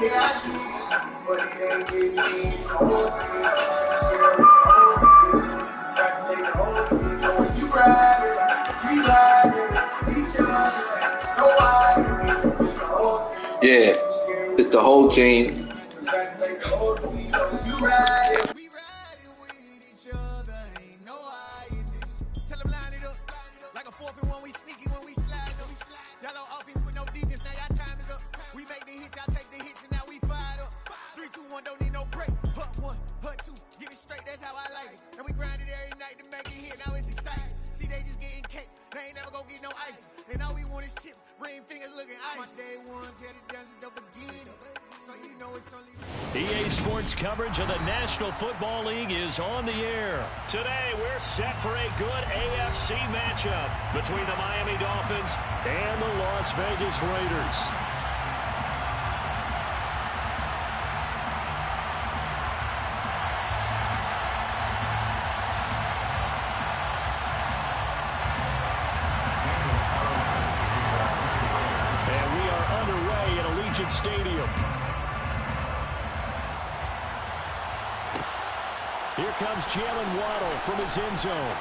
Yeah, I did, but it ain't just me. The whole team, share with the whole team. Congratulate the whole team. Know when you ride it, we ride it, each other. No I, it's the whole team. Yeah, it's the whole team. Congratulate the whole team. Know when you ride it. We ride it with each other. Ain't no I in this. Tell them line it up. Like a 4th and 1, we sneaky when we slide them. Yellow offense with no defense, now y'all time is up. We make the hits, y'all take the hits, and now we fired up. 3, 2, 1, don't need no break. Hut 1, hut 2, get it straight, that's how I like it. And we grind it every night to make it hit, now it's exciting. See, they just getting cake, they ain't never gonna get no ice. And all we want is chips, ring fingers looking ice. My day ones had it done since the beginning. So you know it's only... EA Sports coverage of the National Football League is on the air. Today, we're set for a good AFC matchup between the Miami Dolphins and the Las Vegas Raiders. And we are underway at Allegiant Stadium. Here comes Jalen Waddle from his end zone.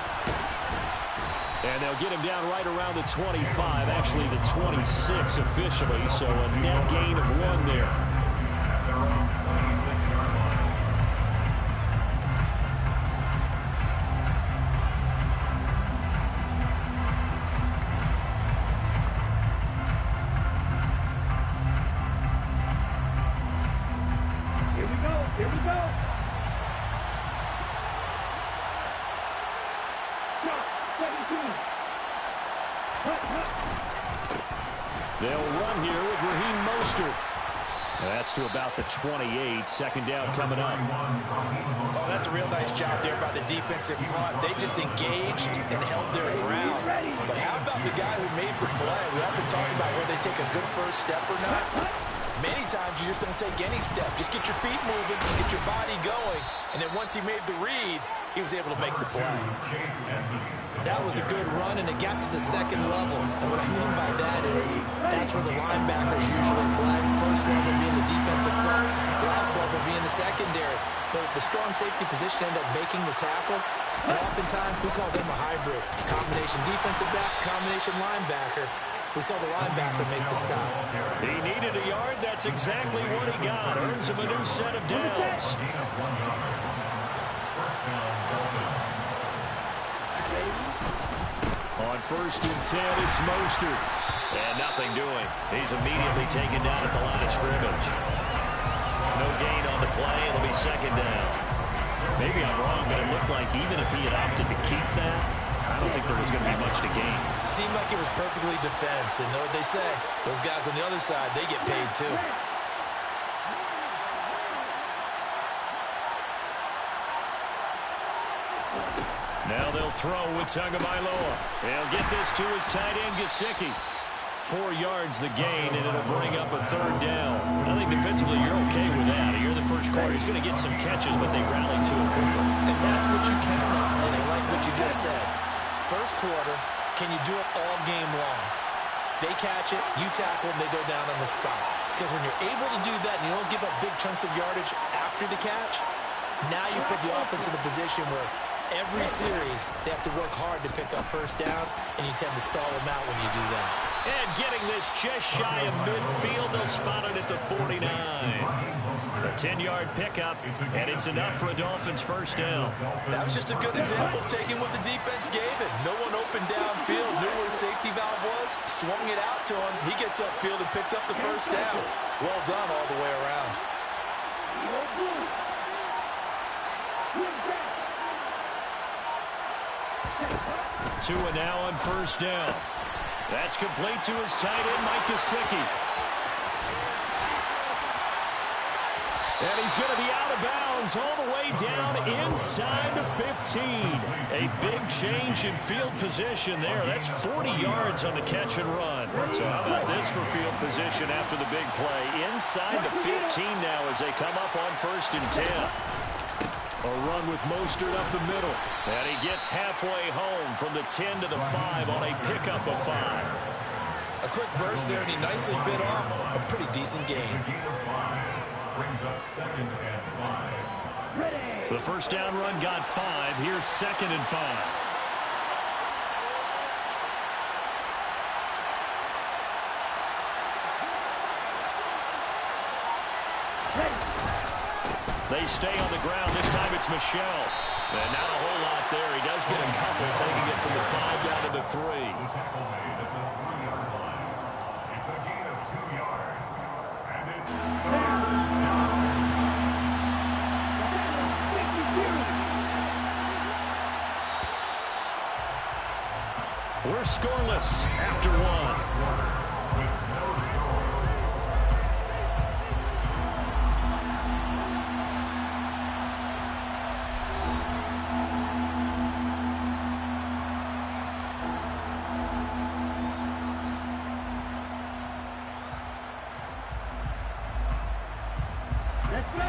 And they'll get him down right around the 25, actually the 26 officially, so a net gain of 1 there. Here we go. They'll run here with Raheem Mostert. That's to about the 28. Second down coming up. Oh, that's a real nice job there by the defensive front. They just engaged and held their ground. But how about the guy who made the play? We often talk about whether they take a good first step or not. Many times you just don't take any step. Just get your feet moving, get your body going. And then once he made the read, he was able to make the play. That was a good run, and it got to the second level. And what I mean by that is that's where the linebackers usually play. First level being the defensive front, last level being the secondary. But the strong safety position ended up making the tackle. And oftentimes we call them a hybrid. Combination defensive back, combination linebacker. We saw the linebacker make the stop. He needed a yard. That's exactly what he got. Earns him a new set of downs. On 1st and 10, it's Mostert. And nothing doing. He's immediately taken down at the line of scrimmage. No gain on the play. It'll be second down. Maybe I'm wrong, but it looked like even if he had opted to keep that, I don't think there was going to be much to gain. Seemed like it was perfectly defense. And know what they say? Those guys on the other side, they get paid too. Now they'll throw with Tagovailoa. They'll get this to his tight end, Gesicki. 4 yards the gain, and it'll bring up a 3rd down. I think defensively you're okay with that. You're the first quarter. He's going to get some catches, but they rallied to it quickly. And that's what you count on, and I like what you just said. First quarter, can you do it all game long? They catch it, you tackle, and they go down on the spot. Because when you're able to do that and you don't give up big chunks of yardage after the catch, now you put the offense in a position where every series they have to work hard to pick up first downs, and you tend to stall them out when you do that. And getting this just shy of midfield, they'll spot it at the 49. A 10-yard pickup, and it's enough for a Dolphins first down. That was just a good example of taking what the defense gave it. No one opened downfield, knew where his safety valve was, swung it out to him. He gets upfield and picks up the first down. Well done all the way around. Tua now on first down. That's complete to his tight end, Mike Gesicki. And he's going to be out of bounds all the way down inside the 15. A big change in field position there. That's 40 yards on the catch and run. So how about this for field position after the big play? Inside the 15 now as they come up on 1st and 10. A run with Mostert up the middle. And he gets halfway home from the 10 to the 5 on a pickup of 5. A quick burst there, and he nicely bit off a pretty decent gain. Brings up 2nd and 5. Ready. The first down run got 5. Here's 2nd and 5. They stay on the ground. This time it's Michel. And not a whole lot there. He does get a couple, taking it from the 5 down to the 3. The tackle made at the 3-yard line. It's a gain of 2 yards. And it's we're scoreless after 1.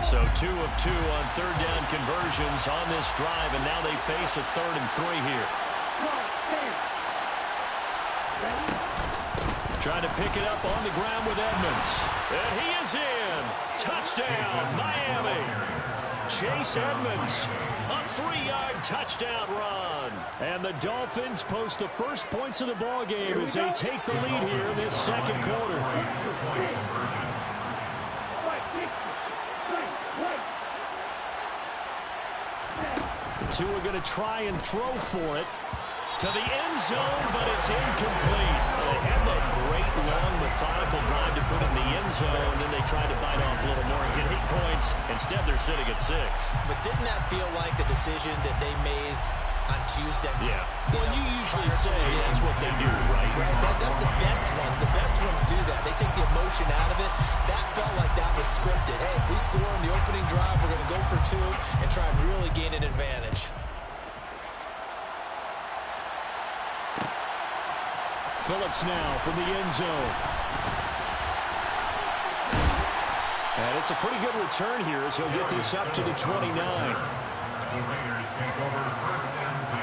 So 2 of 2 on 3rd down conversions on this drive, and now they face a 3rd and 3 here. Trying to pick it up on the ground with Edmonds. And he is in. Touchdown, Miami. Chase Edmonds, a 3-yard touchdown run. And the Dolphins post the first points of the ball game as they take the lead here in this 2nd quarter. Two are going to try and throw for it to the end zone, but it's incomplete. They had that great, long, methodical drive to put in the end zone, then they tried to bite off a little more and get 8 points. Instead, they're sitting at 6. But didn't that feel like a decision that they made on Tuesday? Yeah. Well, you usually say that's what they do, right? That's the best one. The best ones do that. They take the emotion out of it. That felt like that was scripted. Hey, if we score on the opening drive, we're going to go for 2 and try and really gain an advantage. Phillips now from the end zone. And it's a pretty good return here as he'll get this up to the 29. The Raiders take over 1st and 10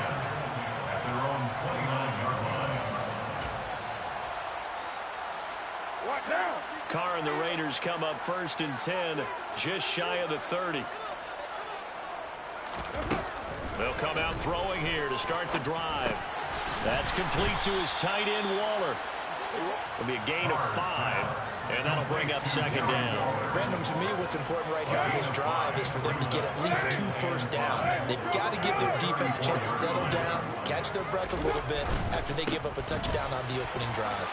at their own 29-yard line. What now? Carr and the Raiders come up 1st and 10, just shy of the 30. They'll come out throwing here to start the drive. That's complete to his tight end, Waller. It'll be a gain of 5, and that'll bring up 2nd down. Brandon, to me, what's important right here on this drive is for them to get at least 2 first downs. They've got to give their defense a chance to settle down, catch their breath a little bit after they give up a touchdown on the opening drive.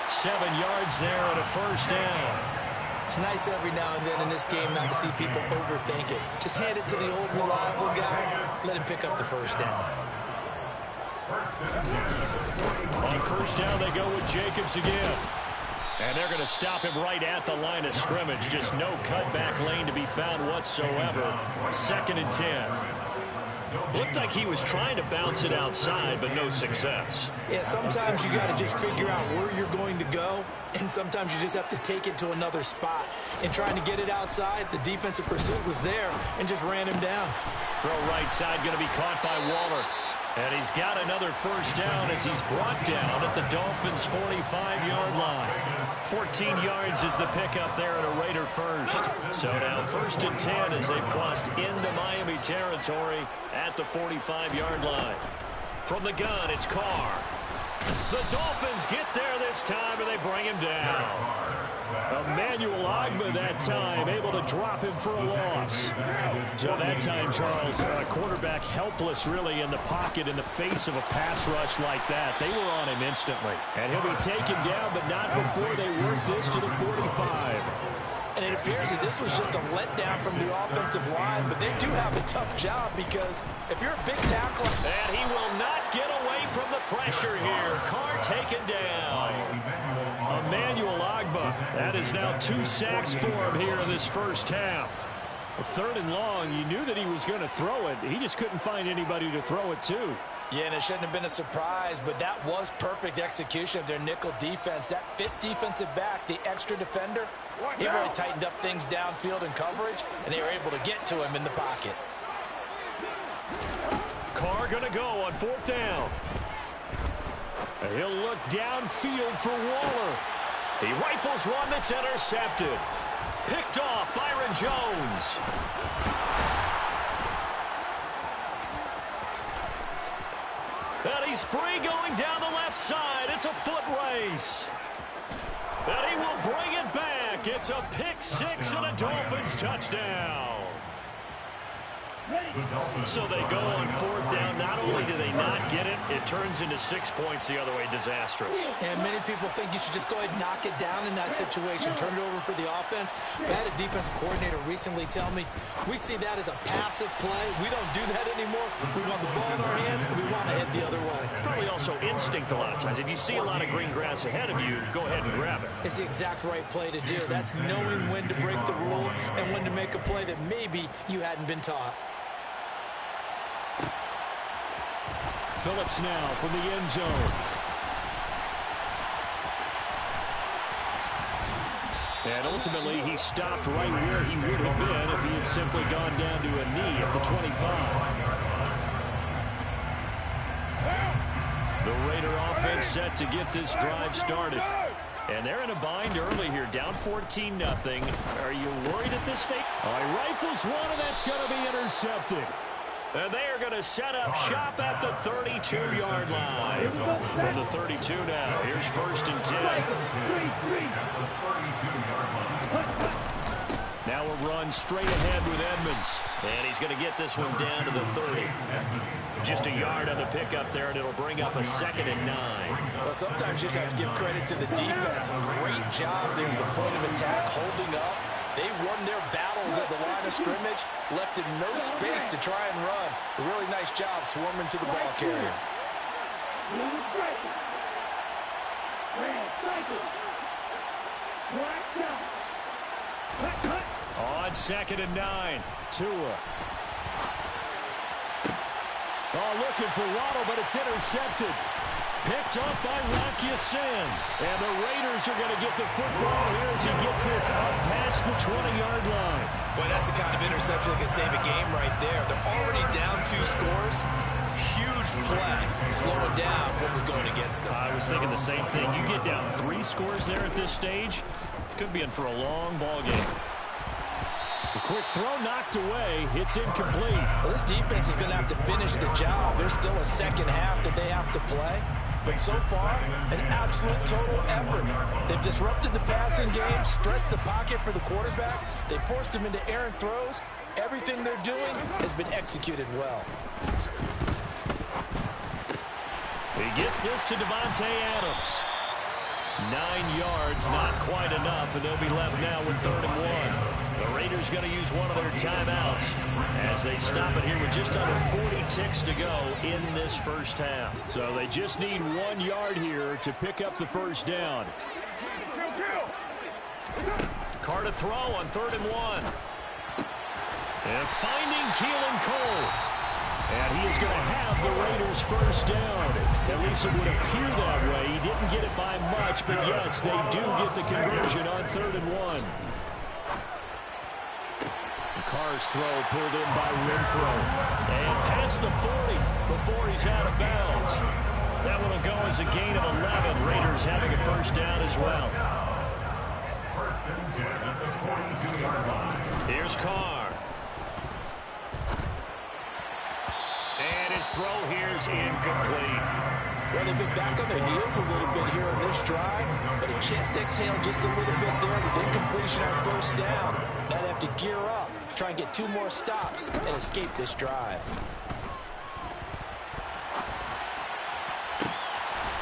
7 yards there and a first down. It's nice every now and then in this game not to see people overthink it. Just hand it to the old reliable guy, let him pick up the first down. On first down, they go with Jacobs again. And they're going to stop him right at the line of scrimmage. Just no cutback lane to be found whatsoever. 2nd and 10. Looked like he was trying to bounce it outside, but no success. Yeah, sometimes you got to just figure out where you're going to go, and sometimes you just have to take it to another spot. In trying to get it outside, the defensive pursuit was there and just ran him down. Throw right side going to be caught by Waller. And he's got another first down as he's brought down at the Dolphins' 45-yard line. 14 yards is the pickup there at a Raider first. So now 1st and 10 as they've crossed into Miami territory at the 45-yard line. From the gun, it's Carr. The Dolphins get there this time, and they bring him down. Emmanuel Ogbah that time, able to drop him for a loss. So that time, Charles, quarterback helpless really in the pocket in the face of a pass rush like that. They were on him instantly. And he'll be taken down, but not before they work this to the 45. And it appears that this was just a letdown from the offensive line, but they do have a tough job because if you're a big tackler... And he will not get away from the pressure here. Carr taken down. Emmanuel Ogbah. That is now 2 sacks for him here in this first half. A 3rd and long. You knew that he was going to throw it. He just couldn't find anybody to throw it to. Yeah, and it shouldn't have been a surprise, but that was perfect execution of their nickel defense. That 5th defensive back, the extra defender, he really tightened up things downfield in coverage, and they were able to get to him in the pocket. Carr going to go on 4th down. He'll look downfield for Waller. He rifles one that's intercepted. Picked off Byron Jones. And he's free going down the left side. It's a foot race. And he will bring it back. It's a pick six and a Dolphins touchdown. So they go on fourth down. Not only do they not get it, it turns into 6 points the other way. Disastrous. And many people think you should just go ahead and knock it down in that situation. Turn it over for the offense. I had a defensive coordinator recently tell me, we see that as a passive play. We don't do that anymore. We want the ball in our hands, and we want to head the other way. Probably also instinct a lot of times. If you see a lot of green grass ahead of you, go ahead and grab it. It's the exact right play to do. That's knowing when to break the rules and when to make a play that maybe you hadn't been taught. Phillips now from the end zone. And ultimately, he stopped right where he would have been if he had simply gone down to a knee at the 25. The Raider offense set to get this drive started. And they're in a bind early here, down 14-0. Are you worried at this stage? He rifles one, and that's going to be intercepted. And they are going to set up shop at the 32-yard line. From the 32 now, here's 1st and 10. Now a run straight ahead with Edmonds. And he's going to get this one down to the 30. Just a yard on the pickup there, and it'll bring up a 2nd and 9. Well, sometimes you just have to give credit to the defense. Great job there at the point of attack, holding up. They won their battles at the line of scrimmage, left him no space to try and run. A really nice job swarming to the ball carrier. On 2nd and 9, Tua. Looking for Waddle, but it's intercepted. Picked up by Rocky Sin. And the Raiders are going to get the football here as he gets this up past the 20-yard line. Boy, that's the kind of interception that can save a game right there. They're already down 2 scores. Huge play, slowing down what was going against them. I was thinking the same thing. You get down 3 scores there at this stage, could be in for a long ball game. The quick throw knocked away. It's incomplete. Well, this defense is going to have to finish the job. There's still a second half that they have to play. But so far, an absolute total effort. They've disrupted the passing game, stressed the pocket for the quarterback. They forced him into errant throws. Everything they're doing has been executed well. He gets this to Devontae Adams. 9 yards, not quite enough, and they'll be left now with 3rd and 1. The Raiders going to use one of their timeouts as they stop it here with just under 40 ticks to go in this first half. So they just need 1 yard here to pick up the first down. Carr to throw on 3rd and 1. And finding Keelan Cole. And he is going to have the Raiders first down. At least it would appear that way. He didn't get it by much, but yes, they do get the conversion on 3rd and 1. Carr's throw pulled in by Renfro. And past the 40 before he's out of bounds. That one will go as a gain of 11. Raiders having a first down as well. Here's Carr. And his throw here's incomplete. Well, they've been back on their heels a little bit here on this drive, but a chance to exhale just a little bit there with incompletion on first down. Now they have to gear up, try and get 2 more stops, and escape this drive.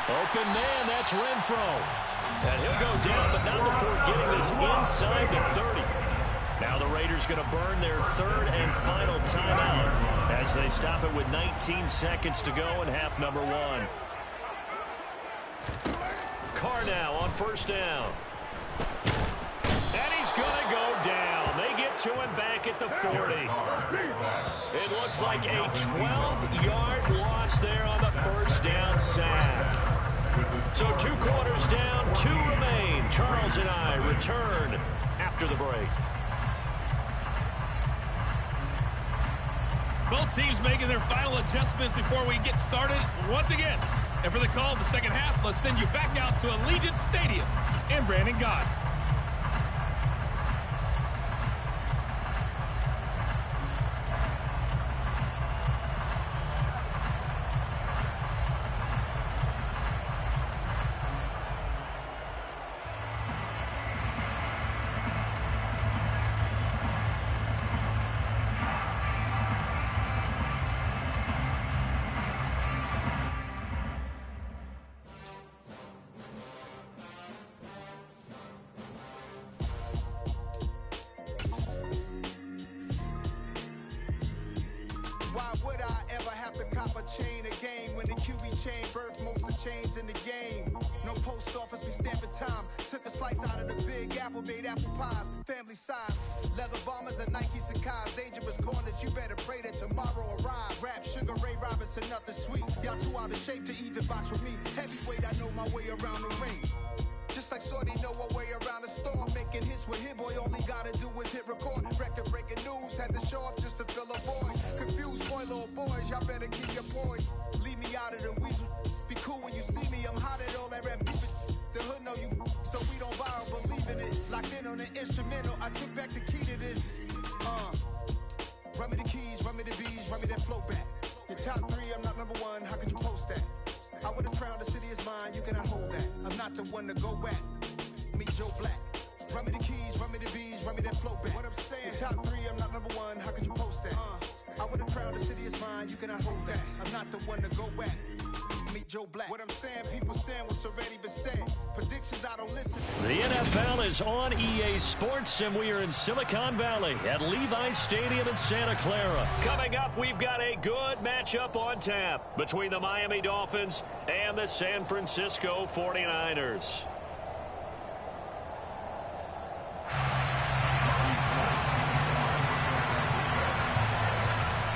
Open man, that's Renfro. And he'll go down, but not before getting this inside the 30. Now the Raiders going to burn their 3rd and final timeout as they stop it with 19 seconds to go in half number 1. Carr now on first down. And he's going to go down. They get to him back at the 40. It looks like a 12-yard loss there on the first down sack. So 2 quarters down, 2 remain. Charles and I return after the break. Both teams making their final adjustments before we get started once again. And for the call of the second half, let's send you back out to Allegiant Stadium in Brandon God. Why would I ever have to cop a chain again when the QB chain birthed most of the chains in the game? No post office, we stamping time. Took a slice out of the big apple, made apple pies, family size. Leather bombers and Nike Sacai's. Dangerous corners, you better pray that tomorrow arrives. Rap, Sugar Ray Robinson, nothing sweet. Y'all too out of shape to even box with me. Heavyweight, I know my way around the ring. Just like Shorty know her way around the storm. Making hits with Hit Boy, all he gotta do is hit record. Record breaking news, had to show up just to fill a void. Confused boy, little boys, y'all better keep your poise. Leave me out of the weasel. Be cool when you see me, I'm hot at all that rap beef. The hood know you, so we don't borrow, believe in it. Locked in on the instrumental, I took back the key to this. Run me the keys, run me the bees, run me that flow back. Your top 3, I'm not number 1, how could you post that? I would have crowned the city is mine, you cannot hold that. I'm not the one to go at. Me, Joe Black. Run me the keys, run me the bees, run me that flow back. What I'm saying, your top 3, I'm not number 1, how could you post that? I would have crowned the city is mine, you cannot hold that. I'm not the one to go at. Me, Joe Black. What I'm saying, people saying what's already been said. Predictions, I don't listen. The NFL is on EA Sports, and we are in Silicon Valley at Levi's Stadium in Santa Clara. Coming up, we've got a good matchup on tap between the Miami Dolphins and the San Francisco 49ers.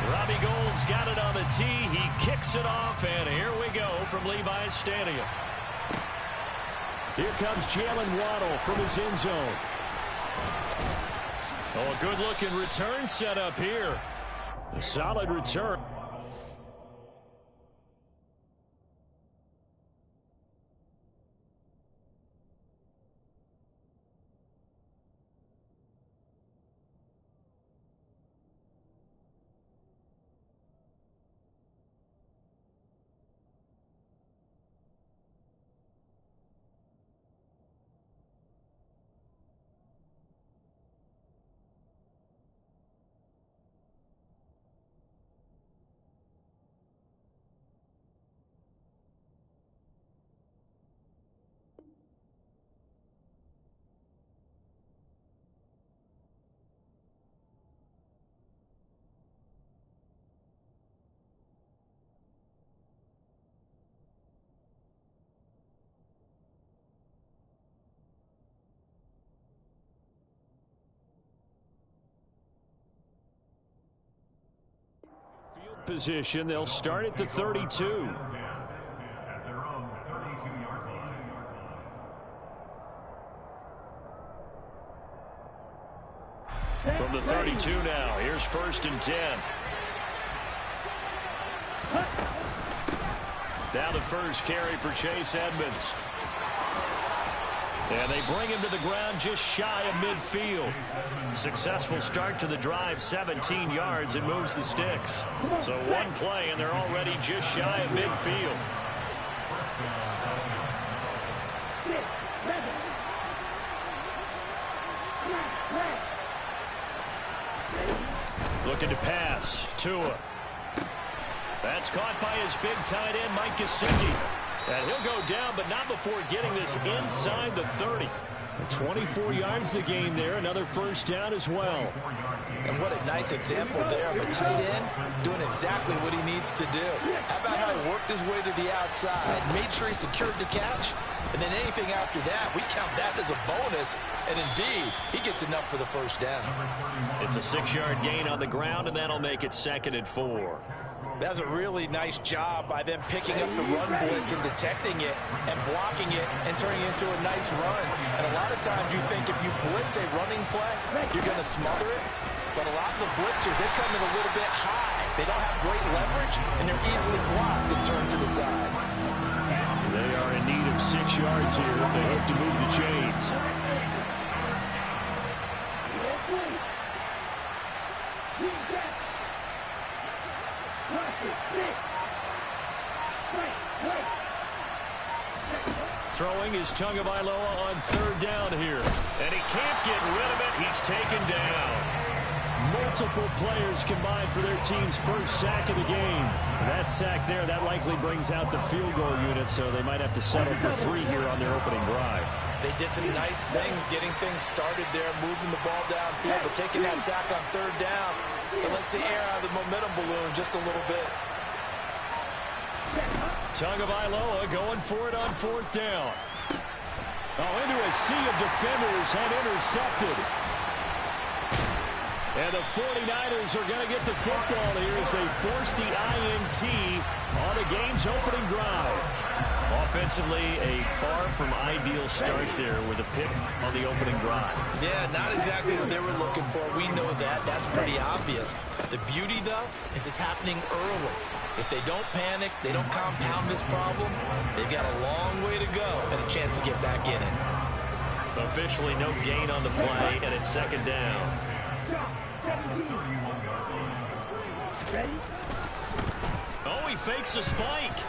Robbie Gould's got it on the tee. He kicks it off, and here we go from Levi's Stadium. Here comes Jalen Waddle from his end zone. Oh, a good-looking return set up here. A solid return. Field position, they'll start at the 32. At their own 32-yard line. From the 32 now, here's 1st and 10. Now the first carry for Chase Edmonds. And they bring him to the ground just shy of midfield. Successful start to the drive, 17 yards. It moves the sticks. So one play, and they're already just shy of midfield. Looking to pass. Tua. That's caught by his big tight end, Mike Gesicki. And he'll go down, but not before getting this inside the 30. 24 yards the gain there. Another first down as well. And what a nice example there of a tight end doing exactly what he needs to do. How about how he worked his way to the outside, made sure he secured the catch, and then anything after that, we count that as a bonus. And indeed, he gets enough for the first down. It's a 6-yard gain on the ground, and that'll make it 2nd and 4. That's a really nice job by them picking up the run blitz and detecting it and blocking it and turning it into a nice run. And a lot of times you think if you blitz a running play, you're going to smother it. But a lot of the blitzers, they come in a little bit high. They don't have great leverage, and they're easily blocked and turned to the side. of 6 yards here if they hope to move the chains. Throwing is Tagovailoa on 3rd down here. And he can't get rid of it. He's taken down. Multiple players combined for their team's first sack of the game. That sack there, that likely brings out the field goal unit, so they might have to settle for 3 here on their opening drive. They did some nice things getting things started there, moving the ball downfield, but taking that sack on 3rd down, it lets the air out of the momentum balloon just a little bit. Tagovailoa going for it on 4th down. Oh, into a sea of defenders and intercepted. And the 49ers are going to get the football here as they force the INT on the game's opening drive. Offensively, a far from ideal start there with a pick on the opening drive. Yeah, not exactly what they were looking for. We know that. That's pretty obvious. The beauty, though, is it's happening early. If they don't panic, they don't compound this problem, they've got a long way to go and a chance to get back in it. Officially no gain on the play, and it's 2nd down. Oh, he fakes a spike.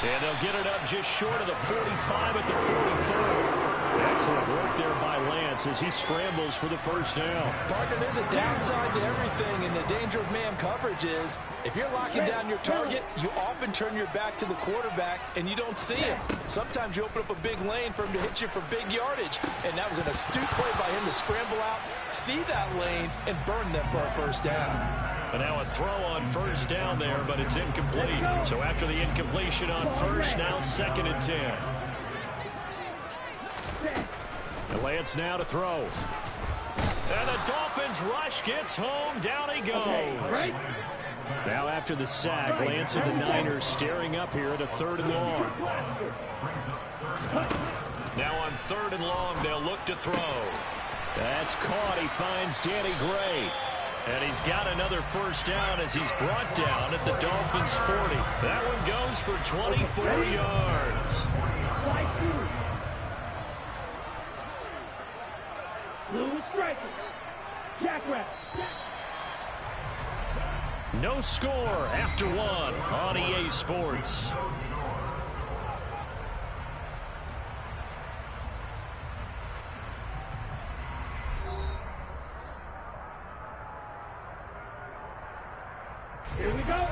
And they'll get it up just short of the 45 at the 44. Excellent work there by Lance as he scrambles for the 1st down. Partner, there's a downside to everything, and the danger of man coverage is if you're locking down your target, you often turn your back to the quarterback and you don't see him. Sometimes you open up a big lane for him to hit you for big yardage, and that was an astute play by him to scramble out, see that lane, and burn them for a 1st down. And now a throw on 1st down there, but it's incomplete. So after the incompletion on 1st, now 2nd and 10. And Lance now to throw. And the Dolphins rush gets home. Down he goes. Now after the sack, Lance and the Niners staring up here at a 3rd and long. Now on 3rd and long, they'll look to throw. That's caught. He finds Danny Gray. And he's got another 1st down as he's brought down at the Dolphins' 40. That one goes for 24 yards. No score after 1 on EA Sports. Here we go.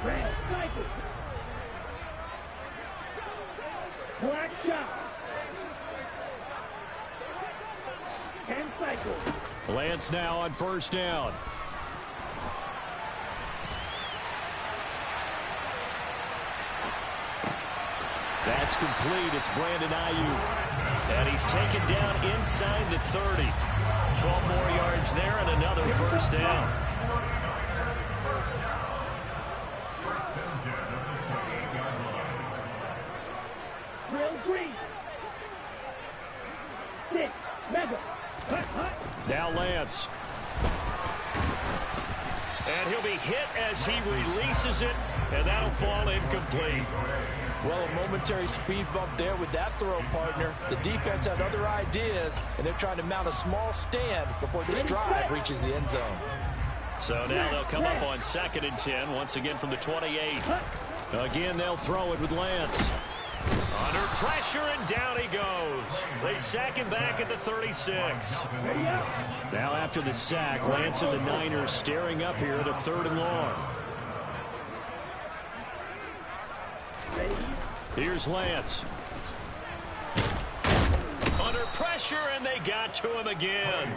Red cycle. Black shot. And cycle. Lance now on 1st down. That's complete. It's Brandon Ayuk. And he's taken down inside the 30. 12 more yards there and another 1st down. Now Lance. And he'll be hit as he releases it, and that'll fall incomplete. Well, a momentary speed bump there with that throw, partner. The defense had other ideas, and they're trying to mount a small stand before this drive reaches the end zone. So now they'll come up on 2nd and 10, once again from the 28. Again, they'll throw it with Lance. Under pressure, and down he goes. They sack him back at the 36. Now after the sack, Lance and the Niners staring up here at a 3rd and long. Here's Lance. Under pressure, and they got to him again.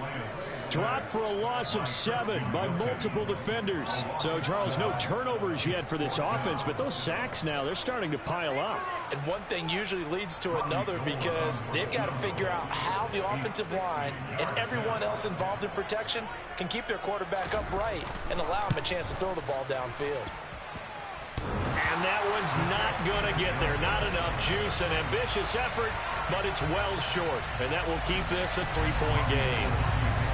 Dropped for a loss of 7 by multiple defenders. So, Charles, no turnovers yet for this offense, but those sacks now, they're starting to pile up. And one thing usually leads to another because they've got to figure out how the offensive line and everyone else involved in protection can keep their quarterback upright and allow him a chance to throw the ball downfield. And that one's not going to get there. Not enough juice. An ambitious effort, but it's well short. And that will keep this a 3-point game.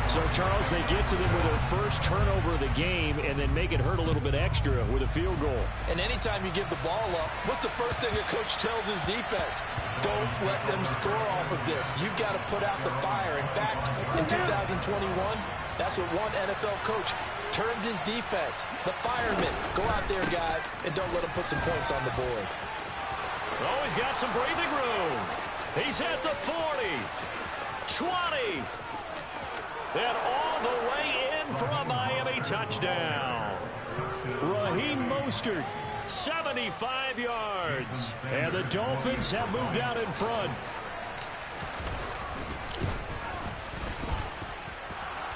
So, Charles, they get to them with their first turnover of the game and then make it hurt a little bit extra with a field goal. And anytime you give the ball up, what's the first thing your coach tells his defense? Don't let them score off of this. You've got to put out the fire. In fact, in 2021, that's what one NFL coach termed his defense. The firemen. Go out there, guys, and don't let them put some points on the board. Oh, he's got some breathing room. He's at the 40, 20, and all the way in for a Miami touchdown. Raheem Mostert, 75 yards. And the Dolphins have moved out in front.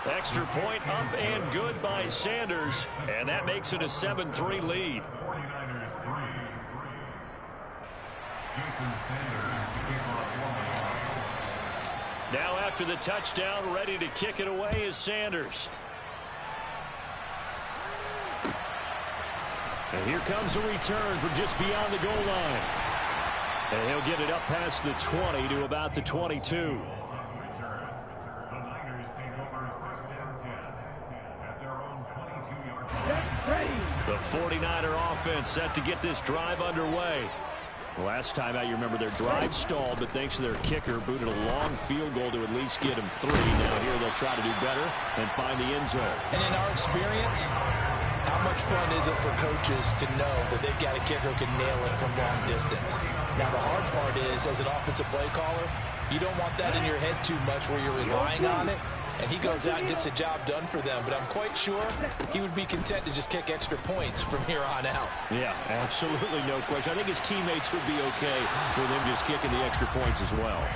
Extra point up and good by Sanders. And that makes it a 7-3 lead. 49ers 3. Jason Sanders to kick off one. Now after the touchdown, ready to kick it away is Sanders. And here comes a return from just beyond the goal line. And he'll get it up past the 20 to about the 22. The 49er offense set to get this drive underway. Last time out, you remember their drive stalled, but thanks to their kicker, booted a long field goal to at least get them 3. Now here they'll try to do better and find the end zone. And in our experience, how much fun is it for coaches to know that they've got a kicker who can nail it from long distance? Now the hard part is, as an offensive play caller, you don't want that in your head too much where you're relying on it. And he goes out and gets the job done for them. But I'm quite sure he would be content to just kick extra points from here on out. Yeah, absolutely no question. I think his teammates would be okay with him just kicking the extra points as well.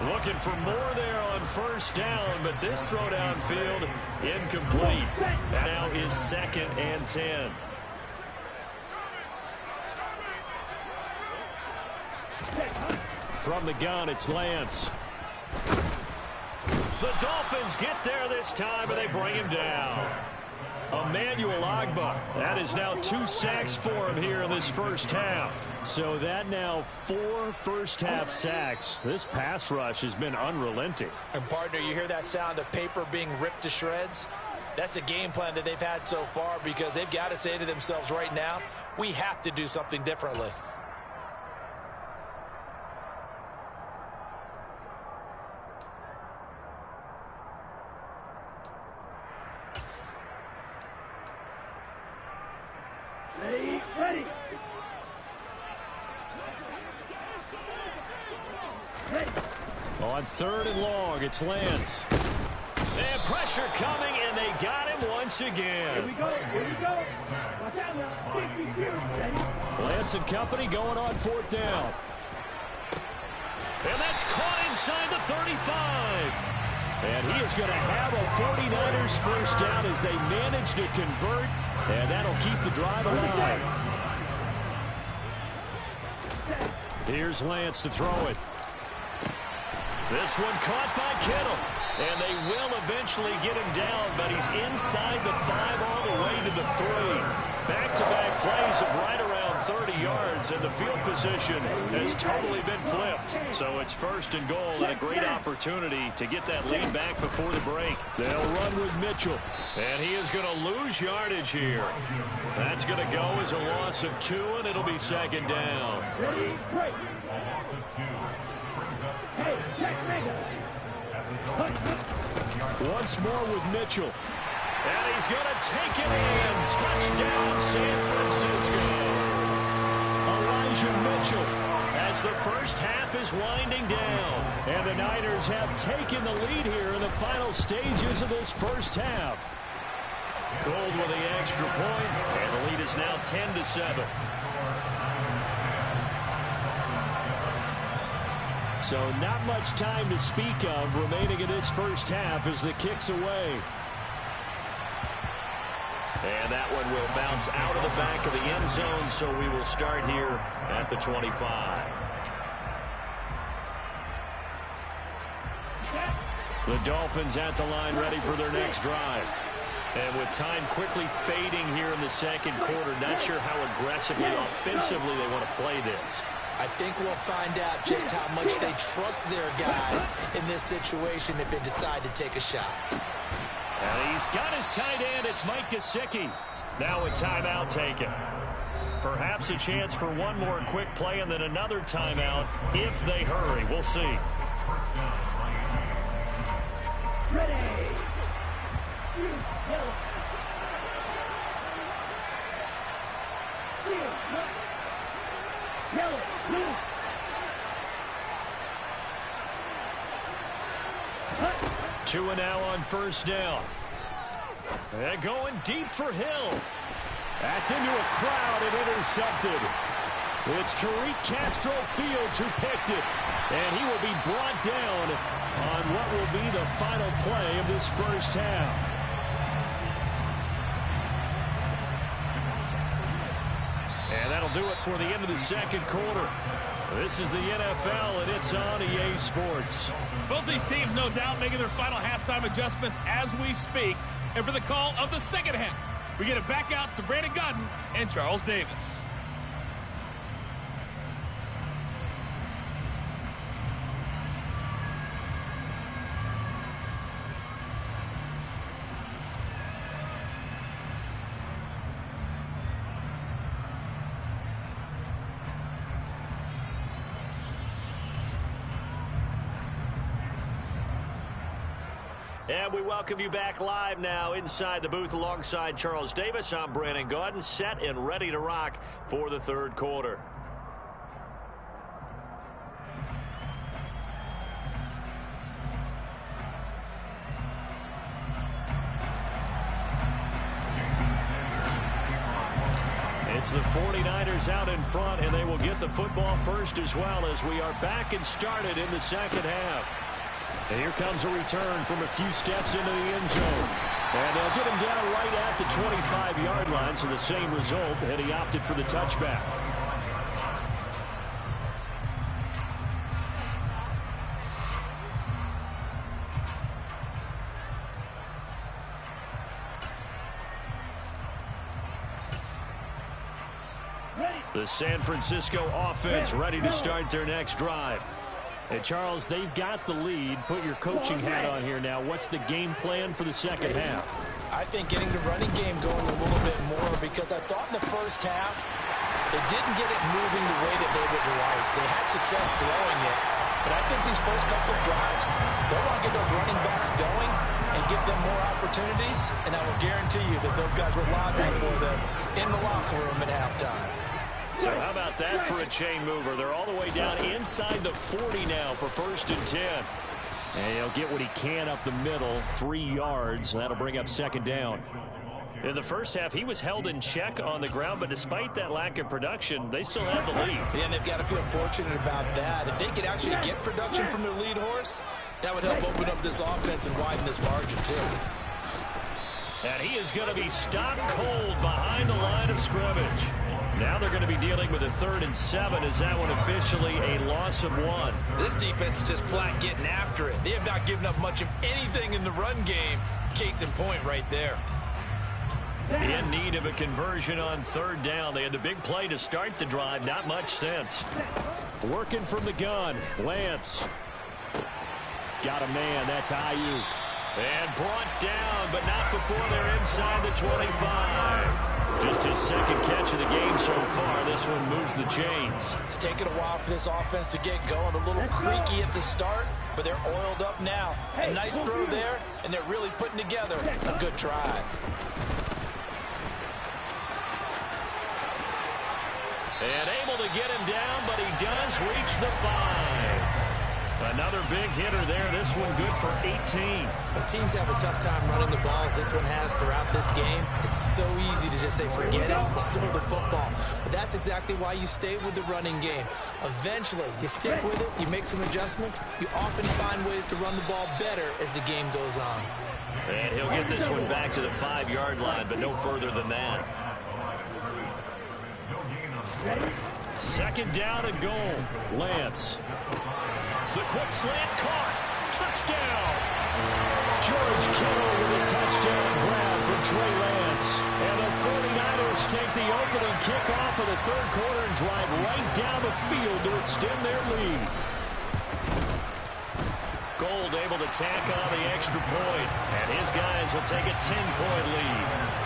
Looking for more there on first down, but this throw downfield incomplete. Now is 2nd and 10. From the gun, it's Lance. The Dolphins get there this time, and they bring him down. Emmanuel Ogbah. That is now 2 sacks for him here in this first half. So that now 4 first-half sacks. This pass rush has been unrelenting. And, partner, you hear that sound of paper being ripped to shreds? That's a game plan that they've had so far because they've got to say to themselves right now, we have to do something differently. Ready. On 3rd and long, it's Lance. And pressure coming, and they got him once again. Here we go. Watch out now. Lance and company going on 4th down. And that's caught inside the 35. And he is going to have a 49ers first down as they manage to convert. And that'll keep the drive alive. Here's Lance to throw it. This one caught by Kittle. And they will eventually get him down, but he's inside the 5 all the way to the 3. Back-to-back plays of right around 30 yards, and the field position has totally been flipped. So it's 1st and goal, and a great opportunity to get that lead back before the break. They'll run with Mitchell, and he is going to lose yardage here. That's going to go as a loss of 2, and it'll be 2nd down. Ready, break. Hey, check Mega. Once more with Mitchell. And he's going to take it in. Touchdown, San Francisco. Elijah Mitchell as the first half is winding down. And the Niners have taken the lead here in the final stages of this first half. Gold with the extra point, and the lead is now 10-7. So not much time to speak of remaining in this first half as the kick's away. And that one will bounce out of the back of the end zone, so we will start here at the 25. The Dolphins at the line ready for their next drive. And with time quickly fading here in the 2nd quarter, not sure how aggressively, offensively they want to play this. I think we'll find out just how much they trust their guys in this situation if they decide to take a shot. And he's got his tight end. It's Mike Gesicki. Now a timeout taken. Perhaps a chance for one more quick play and then another timeout if they hurry. We'll see. Ready. Yellow. 2 now on first down. They're going deep for Hill. That's into a crowd and intercepted. It's Tariq Castro-Fields who picked it. And he will be brought down on what will be the final play of this first half. And that'll do it for the end of the second quarter. This is the NFL, and it's on EA Sports. Both these teams, no doubt, making their final halftime adjustments as we speak. And for the call of the second half, we get it back out to Brandon Gaudin and Charles Davis. And we welcome you back live now inside the booth alongside Charles Davis. I'm Brandon Gaudin, set and ready to rock for the third quarter. It's the 49ers out in front, and they will get the football first as well as we are back and started in the second half. And here comes a return from a few steps into the end zone. And they'll get him down right at the 25-yard line, so the same result, and he opted for the touchback. The San Francisco offense ready to start their next drive. And, Charles, they've got the lead. Put your coaching hat on here now. What's the game plan for the second half? I think getting the running game going a little bit more, because I thought in the first half they didn't get it moving the way that they would like. They had success throwing it, but I think these first couple of drives, they'll want to get those running backs going and give them more opportunities, and I will guarantee you that those guys were lobbying for them in the locker room at halftime. So how about that for a chain mover? They're all the way down inside the 40 now for 1st and 10. And he'll get what he can up the middle, 3 yards. That'll bring up second down. In the first half, he was held in check on the ground, but despite that lack of production, they still have the lead. Yeah, and they've got to feel fortunate about that. If they could actually get production from their lead horse, that would help open up this offense and widen this margin too. And he is going to be stopped cold behind the line of scrimmage. Now they're going to be dealing with a 3rd and 7. Is that one officially a loss of 1? This defense is just flat getting after it. They have not given up much of anything in the run game. Case in point right there. In need of a conversion on 3rd down. They had the big play to start the drive. Not much sense. Working from the gun. Lance. Got a man. That's Ayuk. And brought down, but not before they're inside the 25. Just his second catch of the game so far. This one moves the chains. It's taken a while for this offense to get going. A little creaky at the start, but they're oiled up now. A nice throw there, and they're really putting together a good drive. And able to get him down, but he does reach the 5. Another big hitter there. This one good for 18. When teams have a tough time running the ball, as this one has throughout this game, it's so easy to just say, forget it, let's throw the football. But that's exactly why you stay with the running game. Eventually, you stick with it, you make some adjustments, you often find ways to run the ball better as the game goes on. And he'll get this one back to the 5-yard line, but no further than that. 2nd down and goal. Lance. The quick slant caught. Touchdown. George Kittle with a touchdown grab for Trey Lance. And the 49ers take the opening kickoff of the third quarter and drive right down the field to extend their lead. Gold able to tack on the extra point, and his guys will take a 10-point lead.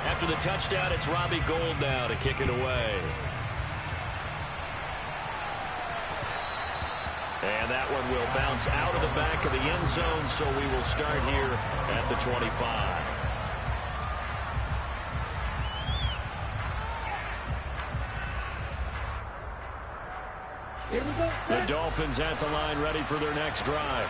After the touchdown, it's Robbie Gould now to kick it away. And that one will bounce out of the back of the end zone, so we will start here at the 25. Here we go. The Dolphins at the line, ready for their next drive.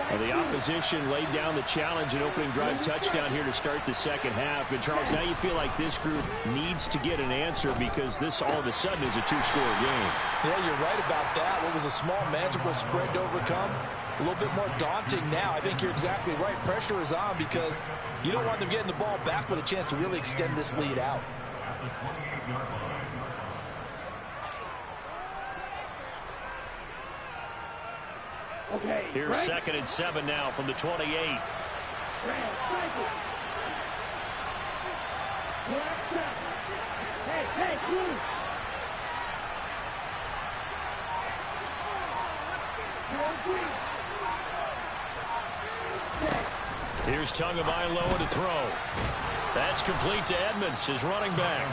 Well, the opposition laid down the challenge and opening drive touchdown here to start the second half. And, Charles, now you feel like this group needs to get an answer because this all of a sudden is a two-score game. Yeah, you're right about that. What was a small, manageable spread to overcome, a little bit more daunting now. I think you're exactly right. Pressure is on because you don't want them getting the ball back with a chance to really extend this lead out. Okay. Here's 2nd and 7 now from the 28. Hey, please. Here's Tagovailoa to throw. That's complete to Edmonds, his running back.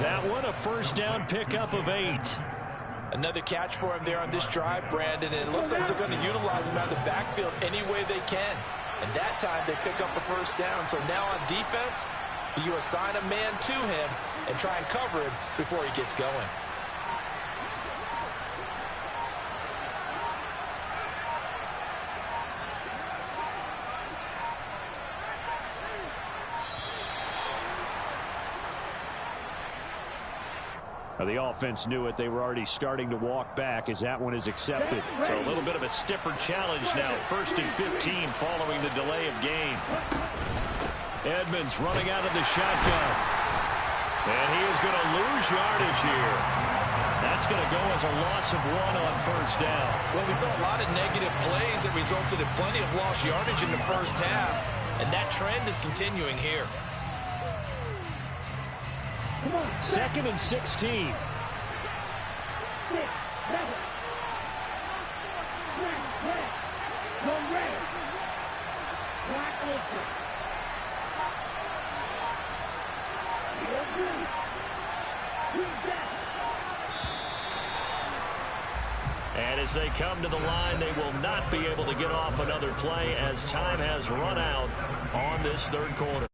That one a first down pickup of 8. Another catch for him there on this drive, Brandon, and it looks like they're going to utilize him out of the backfield any way they can. And that time they pick up a first down. So now on defense, you assign a man to him and try and cover him before he gets going. The offense knew it. They were already starting to walk back as that one is accepted. So a little bit of a stiffer challenge now. 1st and 15 following the delay of game. Edmonds running out of the shotgun. And he is going to lose yardage here. That's going to go as a loss of 1 on first down. Well, we saw a lot of negative plays that resulted in plenty of lost yardage in the first half. And that trend is continuing here. 2nd and 16. And as they come to the line, they will not be able to get off another play as time has run out on this third quarter.